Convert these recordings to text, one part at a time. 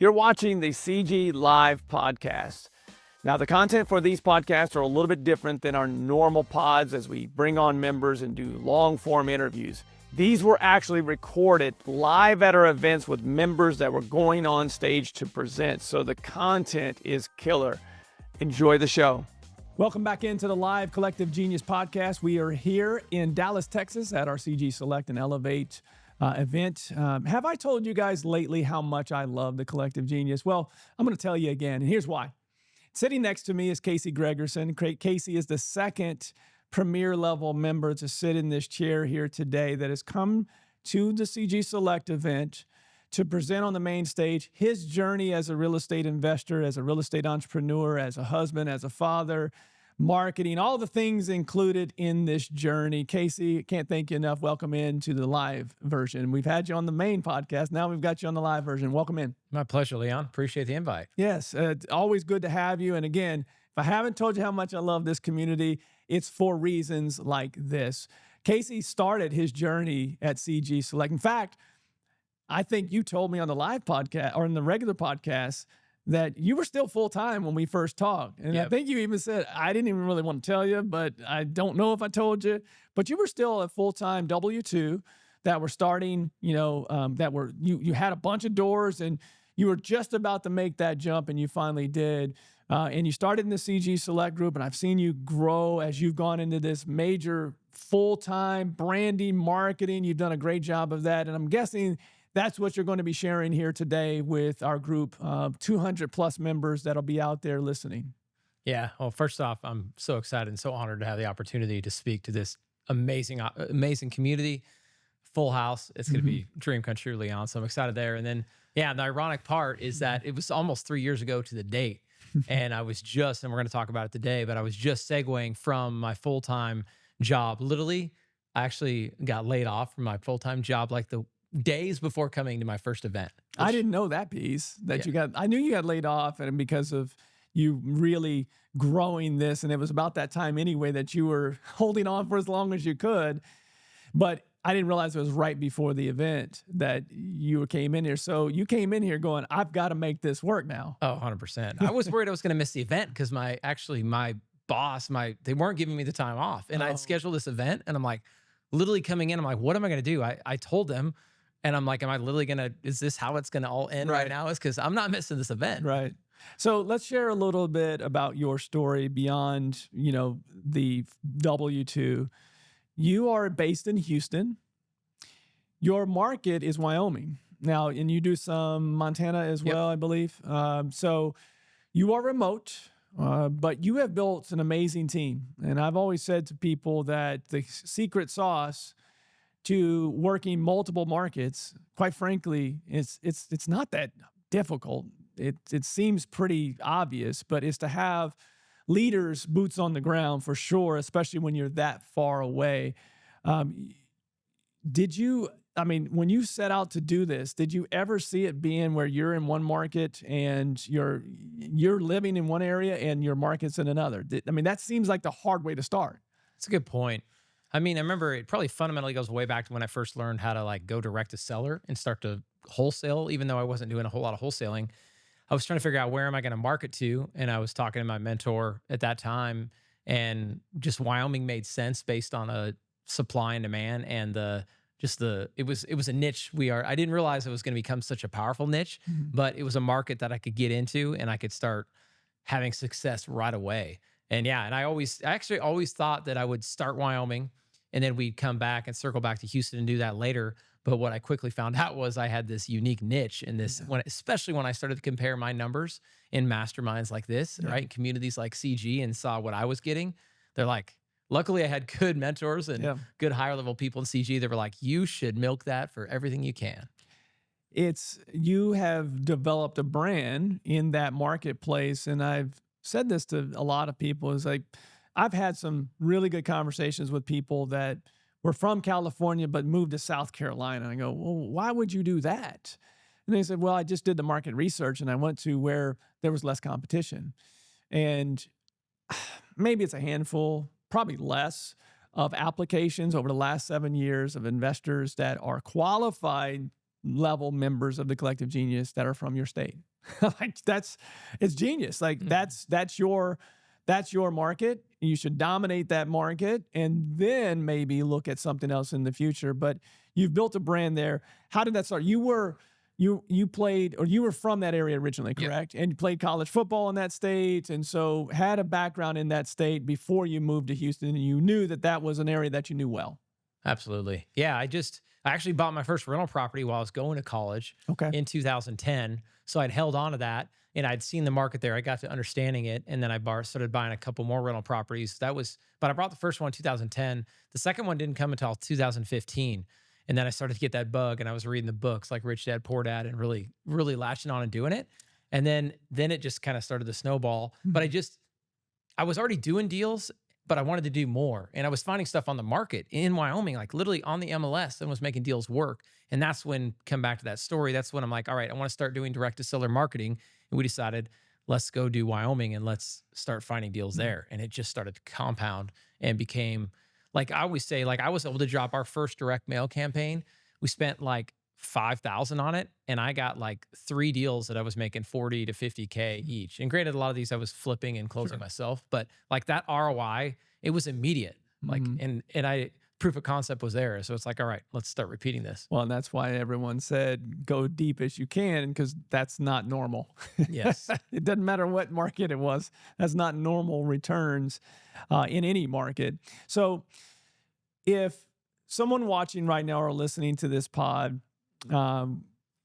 You're watching the CG Live podcast. Now, the content for these podcasts are a little bit different than our normal pods as we bring on members and do long-form interviews. These were actually recorded live at our events with members that were going on stage to present, so the content is killer. Enjoy the show. Welcome back into the Live Collective Genius podcast. We are here in Dallas, Texas at our CG Select and Elevate event. Have I told you guys lately how much I love the Collective Genius? Well, I'm going to tell you again, and here's why. Sitting next to me is Casey Gregerson. Casey is the second premier level member to sit in this chair here today that has come to the CG Select event to present on the main stage his journey as a real estate investor, as a real estate entrepreneur, as a husband, as a father, marketing, all the things included in this journey. Casey, can't thank you enough. Welcome into the live version. We've had you on the main podcast. Now we've got you on the live version. Welcome in. My pleasure, Leon. Appreciate the invite. Yes, it's always good to have you. And again, if I haven't told you how much I love this community, it's for reasons like this. Casey started his journey at CG Select. In fact, I think you told me on the live podcast or in the regular podcast that you were still full-time when we first talked. And I think you even said, I didn't even really want to tell you, but I don't know if I told you, but you were still a full-time W-2 that were starting, that were, you had a bunch of doors and you were just about to make that jump and you finally did. And you started in the CG Select group, and I've seen you grow as you've gone into this major full-time branding, marketing. You've done a great job of that. And I'm guessing that's what you're going to be sharing here today with our group of 200 plus members that'll be out there listening. Yeah. Well, first off, I'm so excited and so honored to have the opportunity to speak to this amazing community. Full house. It's going to be dream come true, Leon. So I'm excited there. And then, the ironic part is that it was almost 3 years ago to the date. And I was just, and we're going to talk about it today, but I was just segueing from my full-time job. Literally, I actually got laid off from my full-time job like the days before coming to my first event. I didn't know that piece that you got. I knew you got laid off and because of you really growing this. And it was about that time anyway that you were holding on for as long as you could. But I didn't realize it was right before the event that you came in here. So you came in here going, I've got to make this work now. Oh, 100%. I was worried I was going to miss the event because my boss, they weren't giving me the time off. And I'd scheduled this event and I'm like, literally coming in, I'm like, what am I going to do? I told them and I'm like, am I literally going to, is this how it's going to all end right now? Is because I'm not missing this event. Right. So let's share a little bit about your story beyond, the W-2. You are based in Houston. Your market is Wyoming. Now, and you do some Montana as well, I believe. So you are remote, but you have built an amazing team. And I've always said to people that the secret sauce to working multiple markets, quite frankly, it's not that difficult. It seems pretty obvious, but it's to have leaders, boots on the ground for sure, especially when you're that far away. When you set out to do this, did you ever see it being where you're in one market and you're living in one area and your market's in another? That seems like the hard way to start. That's a good point. I remember it probably fundamentally goes way back to when I first learned how to go direct to seller and start to wholesale, even though I wasn't doing a whole lot of wholesaling. I was trying to figure out where am I going to market to. And I was talking to my mentor at that time, and just Wyoming made sense based on a supply and demand and it was a niche. I didn't realize it was going to become such a powerful niche, but it was a market that I could get into and I could start having success right away. And I actually always thought that I would start Wyoming and then we'd come back and circle back to Houston and do that later. But what I quickly found out was I had this unique niche in this, especially when I started to compare my numbers in masterminds like this, right? Communities like CG, and saw what I was getting. They're like, luckily I had good mentors and good higher level people in CG that were like, you should milk that for everything you can. You have developed a brand in that marketplace. And I've said this to a lot of people, is like, I've had some really good conversations with people that were from California, but moved to South Carolina. And I go, well, why would you do that? And they said, well, I just did the market research and I went to where there was less competition. And maybe it's a handful, probably less, of applications over the last 7 years of investors that are qualified level members of the Collective Genius that are from your state. Like it's genius. Like that's your market. You should dominate that market and then maybe look at something else in the future. But you've built a brand there. How did that start? You played, or you were from that area originally, correct? Yep. And you played college football in that state, and so had a background in that state before you moved to Houston, and you knew that was an area that you knew well. Absolutely. Yeah, I actually bought my first rental property while I was going to college in 2010. So I'd held on to that, and I'd seen the market there. I got to understanding it, and then I started buying a couple more rental properties. But I bought the first one in 2010. The second one didn't come until 2015. And then I started to get that bug, and I was reading the books like Rich Dad, Poor Dad, and really, really latching on and doing it. And then it just kind of started to snowball. But I was already doing deals, but I wanted to do more. And I was finding stuff on the market in Wyoming, like literally on the MLS, and was making deals work. And that's when, come back to that story, that's when I'm like, all right, I want to start doing direct to seller marketing. And we decided, let's go do Wyoming and let's start finding deals there. And it just started to compound and became, like I always say, like I was able to drop our first direct mail campaign. We spent like $5,000 on it, and I got like 3 deals that I was making 40 to 50K each. And granted, a lot of these I was flipping and closing myself, but like that ROI, it was immediate. Like, and I proof of concept was there. So it's like, all right, let's start repeating this. Well, and that's why everyone said go deep as you can, because that's not normal. Yes. It doesn't matter what market it was. That's not normal returns in any market. So if someone watching right now or listening to this pod,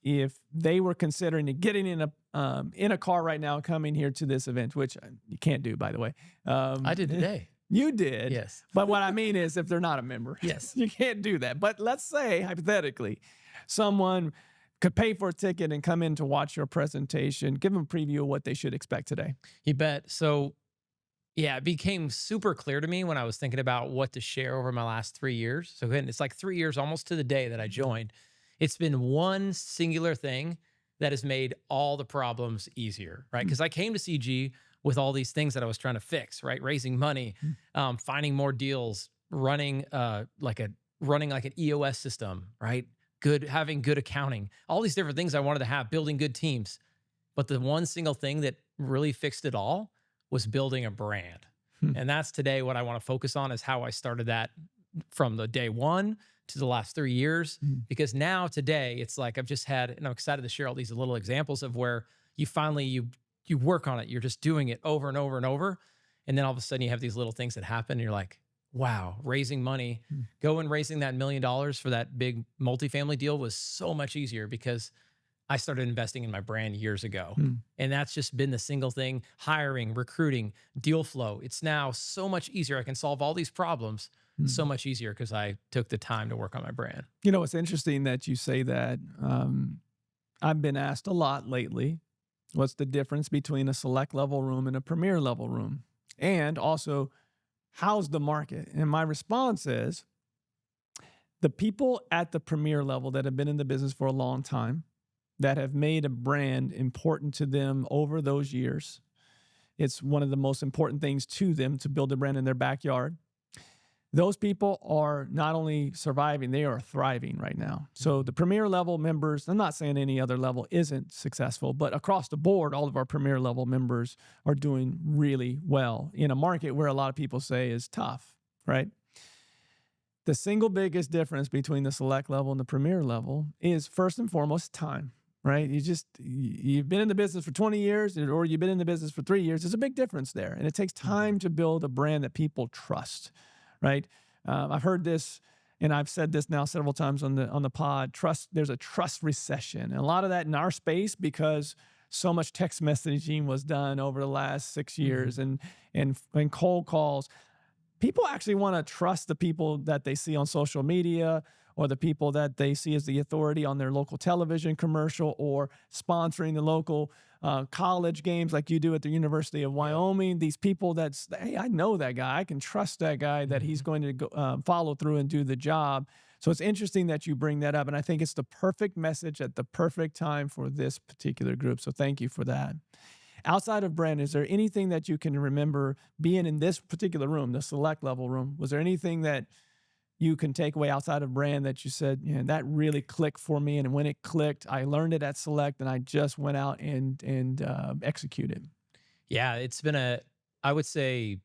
if they were considering getting in a car right now, coming here to this event, which you can't do, by the way. I did today. You did. Yes. But what I mean is if they're not a member, yes, you can't do that. But let's say, hypothetically, someone could pay for a ticket and come in to watch your presentation. Give them a preview of what they should expect today. You bet. So yeah, it became super clear to me when I was thinking about what to share over my last 3 years. So again, it's like 3 years almost to the day that I joined. It's been one singular thing that has made all the problems easier, right? Because I came to CG with all these things that I was trying to fix, right? Raising money, finding more deals, running like an EOS system, right? Having good accounting, all these different things I wanted to have, building good teams. But the one single thing that really fixed it all was building a brand. And that's today what I want to focus on, is how I started that from the day one to the last 3 years. Because now today it's like I've just had, and I'm excited to share all these little examples of where you finally, you work on it. You're just doing it over and over and over. And then all of a sudden you have these little things that happen. And you're like, wow, raising money, raising that $1 million for that big multifamily deal was so much easier because I started investing in my brand years ago. And that's just been the single thing: hiring, recruiting, deal flow. It's now so much easier. I can solve all these problems so much easier because I took the time to work on my brand. You know, it's interesting that you say that. I've been asked a lot lately, what's the difference between a select level room and a premier level room? And also, how's the market? And my response is, the people at the premier level that have been in the business for a long time, that have made a brand important to them over those years. It's one of the most important things to them to build a brand in their backyard. Those people are not only surviving, they are thriving right now. So the premier level members, I'm not saying any other level isn't successful, but across the board, all of our premier level members are doing really well in a market where a lot of people say is tough, right? The single biggest difference between the select level and the premier level is, first and foremost, time. Right? You've been in the business for 20 years or you've been in the business for 3 years. There's a big difference there. And it takes time to build a brand that people trust, right? I've heard this, and I've said this now several times on the pod. There's a trust recession. And a lot of that in our space because so much text messaging was done over the last 6 years and cold calls. People actually want to trust the people that they see on social media, or the people that they see as the authority on their local television commercial, or sponsoring the local college games like you do at the University of Wyoming. These people hey, I know that guy. I can trust that guy that he's going to go, follow through and do the job. So it's interesting that you bring that up. And I think it's the perfect message at the perfect time for this particular group. So thank you for that. Outside of brand, is there anything that you can remember being in this particular room, the select level room? Was there anything that you can take away outside of brand that you said, that really clicked for me. And when it clicked, I learned it at Select and I just went out and executed. Yeah, it's been I would say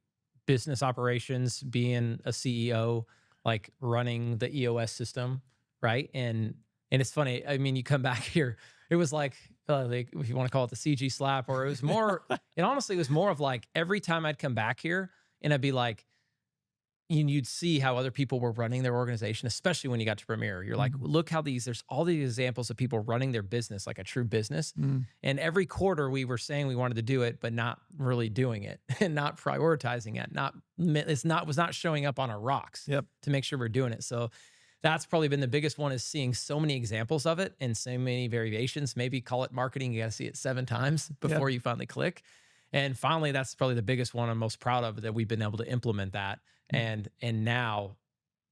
business operations, being a CEO, like running the EOS system, right? And it's funny. I mean, you come back here, it was like if you want to call it the CG slap, or it was more, it honestly was more of like every time I'd come back here and I'd be like, you'd see how other people were running their organization, especially when you got to Premier. You're like, look how there's all these examples of people running their business like a true business. And every quarter we were saying we wanted to do it, but not really doing it and not prioritizing it. Was not showing up on our rocks to make sure we're doing it. So that's probably been the biggest one, is seeing so many examples of it and so many variations. Maybe call it marketing. You got to see it 7 times before you finally click. And finally, that's probably the biggest one I'm most proud of, that we've been able to implement that. And now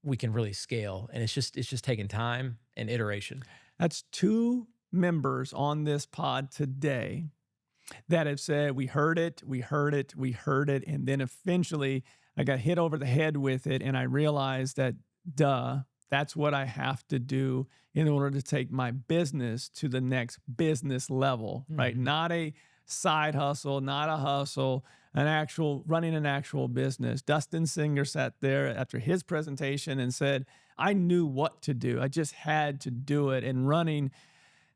we can really scale. And it's just taking time and iteration. That's 2 members on this pod today that have said, we heard it. And then eventually I got hit over the head with it. And I realized that, that's what I have to do in order to take my business to the next business level, right? Not a side hustle, not a hustle, running an actual business. Dustin Singer sat there after his presentation and said, I knew what to do. I just had to do it. And running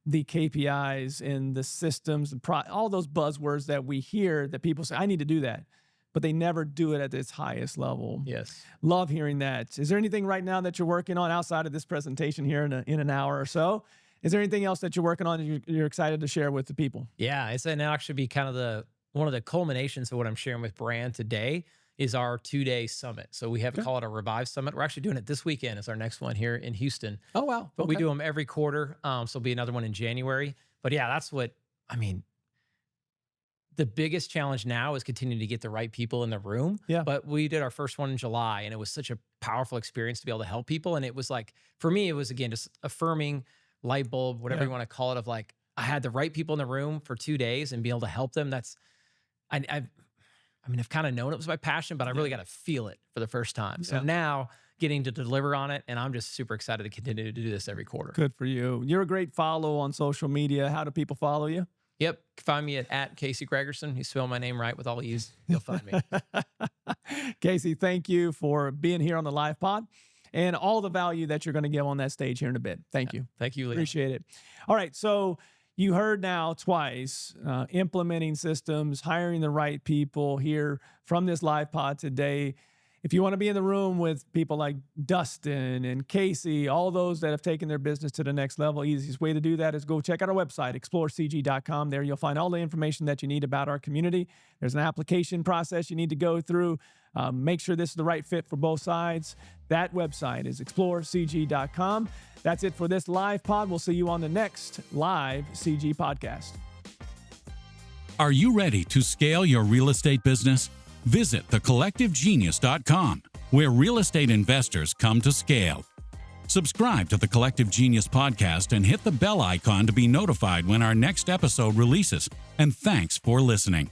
the KPIs and the systems, all those buzzwords that we hear that people say, I need to do that, but they never do it at its highest level. Yes. Love hearing that. Is there anything right now that you're working on outside of this presentation here in an hour or so? Is there anything else that you're working on that you're excited to share with the people? Yeah, it's now actually be kind of one of the culminations of what I'm sharing with Brand today is our 2-day summit. So we have call it a Revive Summit. We're actually doing it this weekend. It's our next one here in Houston. Oh, wow. But we do them every quarter. So there'll be another one in January. But yeah, that's the biggest challenge now is continuing to get the right people in the room. Yeah. But we did our first one in July, and it was such a powerful experience to be able to help people. And it was like, for me, it was, again, just affirming, light bulb, whatever you want to call it, of like, I had the right people in the room for 2 days and be able to help them. I've kind of known it was my passion, but I really got to feel it for the first time. So now getting to deliver on it, and I'm just super excited to continue to do this every quarter. Good for you. You're a great follow on social media. How do people follow you? Yep. Find me at Casey Gregerson. You spell my name right with all E's, you'll find me. Casey, thank you for being here on the live pod and all the value that you're going to give on that stage here in a bit. Thank you. Thank you, Leon. Appreciate it. All right. So you heard now twice, implementing systems, hiring the right people here from this live pod today. If you want to be in the room with people like Dustin and Casey, all those that have taken their business to the next level, easiest way to do that is go check out our website, explorecg.com. There you'll find all the information that you need about our community. There's an application process you need to go through. Make sure this is the right fit for both sides. That website is explorecg.com. That's it for this live pod. We'll see you on the next live CG podcast. Are you ready to scale your real estate business? Visit thecollectivegenius.com, where real estate investors come to scale. Subscribe to the Collective Genius podcast and hit the bell icon to be notified when our next episode releases. And thanks for listening.